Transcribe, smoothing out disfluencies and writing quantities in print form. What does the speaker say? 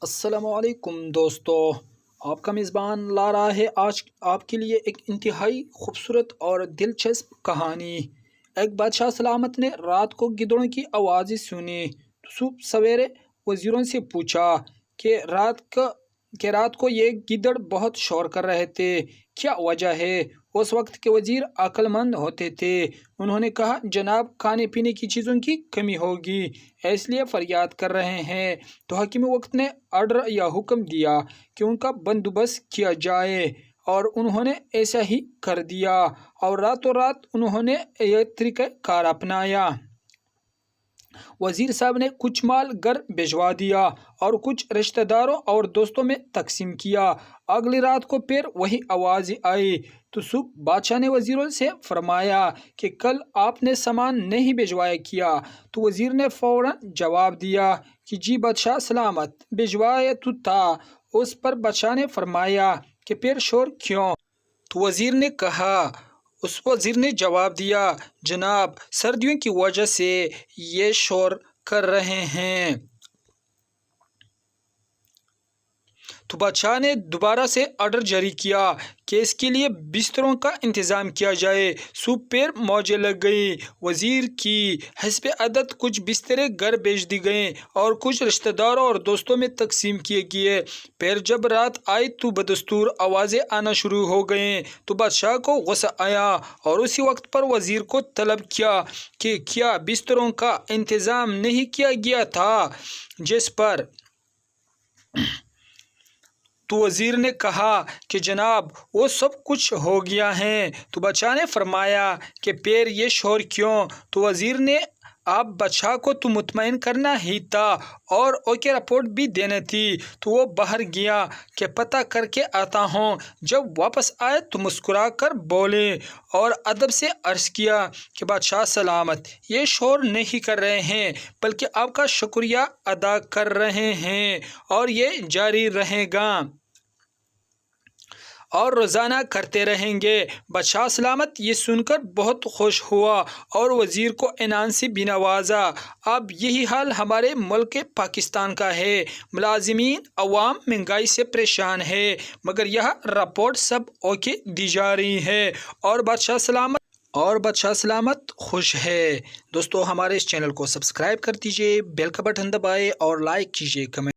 السلام علیکم دوستو، آپ کا میزبان لا رہا ہے آج آپ کے لیے ایک انتہائی خوبصورت اور دلچسپ کہانی۔ ایک بادشاہ سلامت نے رات کو گدڑوں کی آوازیں سنی تو صبح سویرے وزیروں سے پوچھا کہ رات کو یہ گدڑ بہت شور کر رہے تھے، کیا وجہ ہے؟ اس وقت کے وزیر عقل مند ہوتے تھے۔ انہوں نے کہا، جناب، کھانے پینے کی چیزوں کی کمی ہوگی، اس لیے فریاد کر رہے ہیں۔ تو حکیم وقت نے آرڈر یا حکم دیا کہ ان کا بندوبست کیا جائے، اور انہوں نے ایسا ہی کر دیا، اور راتوں رات انہوں نے یہ طریقہ کار اپنایا۔ وزیر صاحب نے کچھ مال گھر بھجوا دیا اور کچھ رشتہ داروں اور دوستوں میں تقسیم کیا۔ اگلی رات کو پھر وہی آواز آئی تو صبح بادشاہ نے وزیروں سے فرمایا کہ کل آپ نے سامان نہیں بھجوایا کیا؟ تو وزیر نے فوراً جواب دیا کہ جی بادشاہ سلامت، بھجوایا تو تھا۔ اس پر بادشاہ نے فرمایا کہ پھر شور کیوں؟ تو وزیر نے جواب دیا، جناب، سردیوں کی وجہ سے یہ شور کر رہے ہیں۔ تو بادشاہ نے دوبارہ سے آرڈر جاری کیا کہ اس کے لیے بستروں کا انتظام کیا جائے۔ صبح پھر موجیں لگ گئی۔ وزیر کی حسب عدد کچھ بسترے گھر بھیج دی گئے اور کچھ رشتہ داروں اور دوستوں میں تقسیم کیے گئے۔ پھر جب رات آئی تو بدستور آوازیں آنا شروع ہو گئیں تو بادشاہ کو غصہ آیا اور اسی وقت پر وزیر کو طلب کیا کہ کیا بستروں کا انتظام نہیں کیا گیا تھا؟ جس پر تو وزیر نے کہا کہ جناب، وہ سب کچھ ہو گیا ہے۔ تو بادشاہ نے فرمایا کہ پھر یہ شور کیوں؟ تو وزیر نے آپ بادشاہ کو تو مطمئن کرنا ہی تھا اور اوکے رپورٹ بھی دینی تھی۔ تو وہ باہر گیا کہ پتہ کر کے آتا ہوں۔ جب واپس آئے تو مسکرا کر بولے اور ادب سے عرض کیا کہ بادشاہ سلامت، یہ شور نہیں کر رہے ہیں بلکہ آپ کا شکریہ ادا کر رہے ہیں، اور یہ جاری رہے گا اور روزانہ کرتے رہیں گے۔ بادشاہ سلامت یہ سن کر بہت خوش ہوا اور وزیر کو انعام سے بھی نوازا۔ اب یہی حال ہمارے ملک پاکستان کا ہے۔ ملازمین، عوام مہنگائی سے پریشان ہے، مگر یہاں رپورٹ سب اوکے دی جا رہی ہے اور بادشاہ سلامت خوش ہے۔ دوستو، ہمارے اس چینل کو سبسکرائب کر دیجئے، بیل کا بٹن دبائے اور لائک کیجئے، کمنٹ